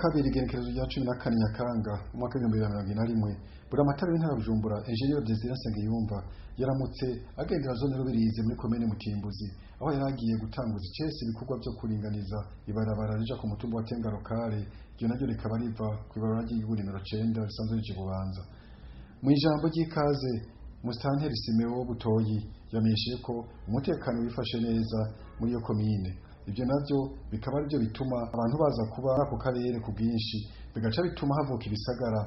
kabiri igenekerezo rya 14 Nyakanga umwaka w'2021 Buramatari w'intara ya Bujumbura Engineer Desire Nsengiyumva yaramutse agendera zone Rubirizi muri komine Mutimbuzi aho yaragiye gutanguza icese ibikorwa byo kuringaniza ibarabara rija ku mutumba wa Tenga Lokale ryo naryo rikaba riva kw'ibarabara ry'igihugu nimero 9 risanzwe rije Bubanza. Mu ijambo ry'ikaze Mustanteri Simeo Butoyi yamenyesheje ko umutekano wifashe neza muri iyo komine. Ibyo navyo bikaba aribyo bituma abantu baza kuba ako karere ku bwinshi bigaca bituma havuka ibisagara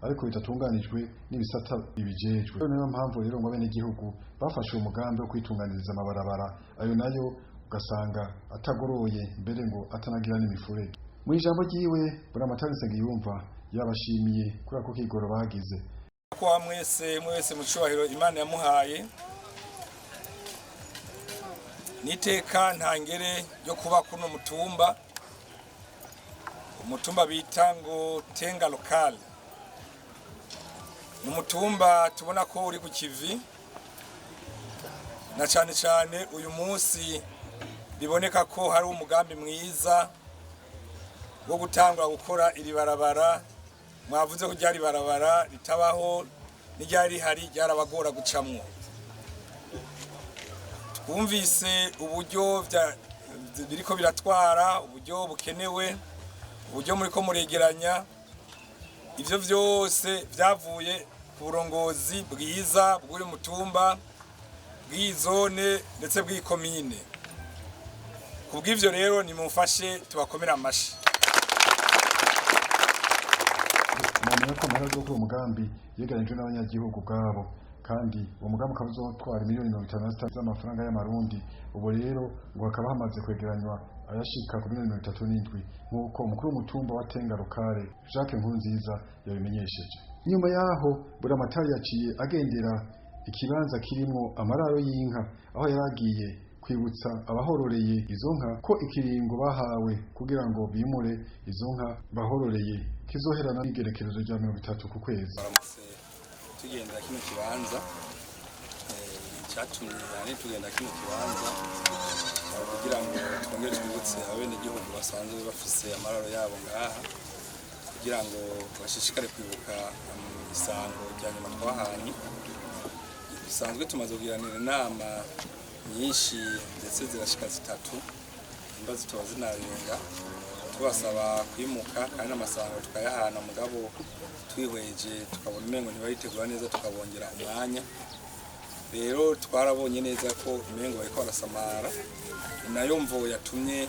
ariko bitatunganijwe n'ibisata bibijejwe. Niyo mpamvu rero ngo abene igihugu bafashe umugambi wo kwitunganiriza amabarabara ayo nayo ugasanga atagoroye mbere ngo atanagira n'imifurege. Mu ijambo ryiwe Buramatari Nsengiyumva yabashimiye kuri ako kigoro bagize. Kwa mwese mu cyubahiro Imana yamuhaye niteka ntangere yo kuba kuno umutumba bita ngo Tenga Lokale. Umutumba tubona ko uri ku kivi na cyane uyu munsi biboneka ko hari umugambi mwiza wo gutangura gukora iri barabara. Mwavuze ko ryari barabara ritabaho n'iryari hari ryarabagora gucamwo. Twumvise uburyo biriko biratwara, uburyo bukenewe, uburyo muri ko muregeranya. Ivyo vyose vyavuye ku burongozi bwiza bw'uyu mutumba, bw'izone ndetse bw'ikomine. Kubw'ivyo rero nimumfashe tubakomera amashi. Namenya ko amahera yo kuri umugambi yegeranijwe n'abanyagihugu bwabo kandi uwo mugambi ukaba uzotwara miliyoni 56 z'amafaranga y'amarundi. Ubu rero ngo hakaba hamaze kwegeranywa ayashika ku miliyoni 37 nk'uko umukuru w'umutumba wa Tenga Lokale Jacques Nkurunziza yabimenyesheje. Nyuma yaho Buramatari yaciye agendera ikibanza kirimo amararo y'inka aho yaragiye kwibutsa abahororeye izo nka ko ikiringo bahawe kugira ngo bimure izo nka bahororeye kizoherana n'igerekerezo rya 30 ku kwezi. Tugenda kino kibanza cyatumye tugenda kino kibanza kugira ngo twongere twibutse abene igihugu basanzwe bafise amararo yabo ngaha kugira ngo bashishikare kwibuka isango rya nyuma twahanye. Bisanzwe tumaze kugiranira inama nyinshi ndetse zirashika 3 imbazo tuba zinarenga tubasaba kwimuka kandi amasango tukayahana mugabo twihweje tukabona imengo ntibayitegura neza tukabongera umwanya. Rero twarabonye neza ko imengo bariko barasamara, nayo mvo yatumye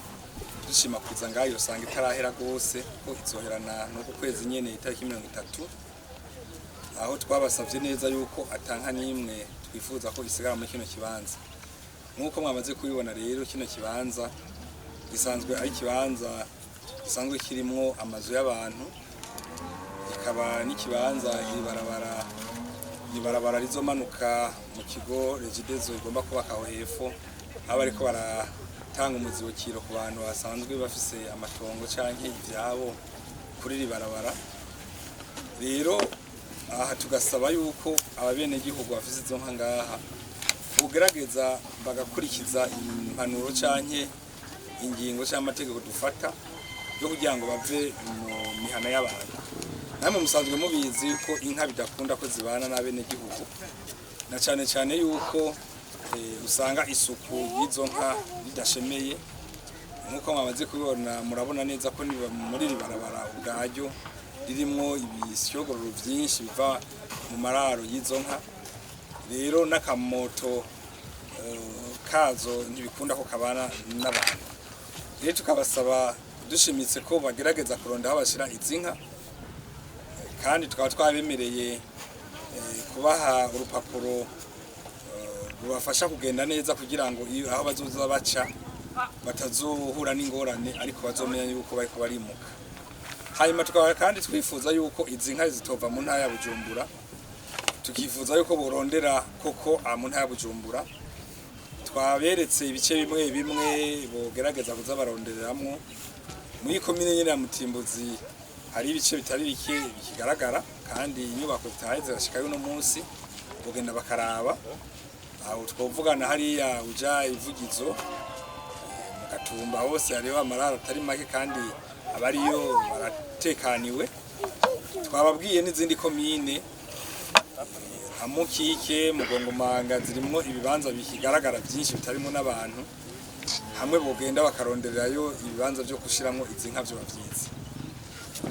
dushima kuza ngayo sanga itarahera gose ko izoherana no ku kwezi nyene itariki 30, aho twabasavye neza yuko atanka nimwe twifuza ko isigara muri kino kibanza. Nkuko mwamaze kubibona rero kino kibanza gisanzwe ari kibanza gisanzwe kirimo amazu y'abantu, ikaba n'ikibanza ibarabara rizomanuka mu kigo Regidezo igomba kubaka aho hepfo, aba ariko baratanga umuzibukiro ku bantu basanzwe bafise amatongo canke ivyabo kuri iri barabara. Rero aha tugasaba yuko ababene igihugu bafise izo nka ngaha ugerageza bagakurikiza impanuro canke ingingo cy'amategeko dufata yo kugira ngo bave mu mihana y'abantu. Namwe musanzwe mubizi ko inka bidakunda ko zibana n'abene igihugu, na cyane yuko usanga isuku y'izo nka ridashemeye. Nkuko mwamaze kubibona murabona neza ko muri iri barabara ubwaryo ririmo ibisyogororo byinshi biva mu mararo y'izo nka. Rero n'akamoto kazo ntibikunda ko kabana n'abantu. Rero tukabasaba dushimitse ko bagerageza kuronda aho bashira izi nka, kandi tukaba twabemereye kubaha urupapuro rubafasha kugenda neza kugira ngo aho bazoza baca batazohura n'ingorane ariko bazomenya yuko bariko barimuka. Hanyuma tukaba kandi twifuza yuko izi nka zitova mu ntara ya Bujumbura, tukifuza yuko borondera koko mu ntara ya Bujumbura. Twaberetse ibice bimwe bogerageza kuza barondereramwo. Muri komine nyene ya Mutimbuzi hari ibice bitari bike bikigaragara kandi inyubako zitahe zirashikayo no munsi bogenda bakaraba. Aho twovugana hariya uja ivugizo mu Gatumba hose hariho amararo atari make kandi abariyo baratekaniwe. Twababwiye n'izindi komine nka Mukike, Mugongomanga zirimwo ibibanza bikigaragara byinshi bitarimo n'abantu, hamwe bogenda bakarondererayo ibibanza byo gushiramwo izi nka byo bavyiza.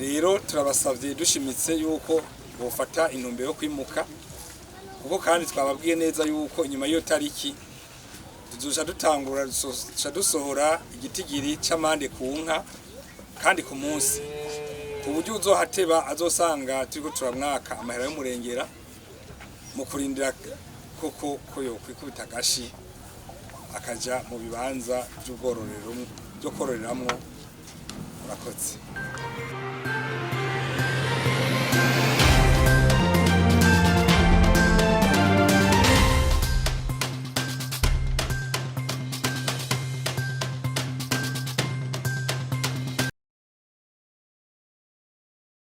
Rero turabasavye dushimitse yuko bofata intumbero yo kwimuka, kuko kandi twababwiye neza yuko inyuma y'iyo tariki tuzoca dutangura dusohora igitigiri c'amande ku nka kandi ku munsi, ku buryo uzohateba azosanga turiko turamwaka amahera y'umurengera mu kurindira koko ko yokwikubita agashi akaja mu bibanza by'ubwororero byo kororeramwo. Murakoze.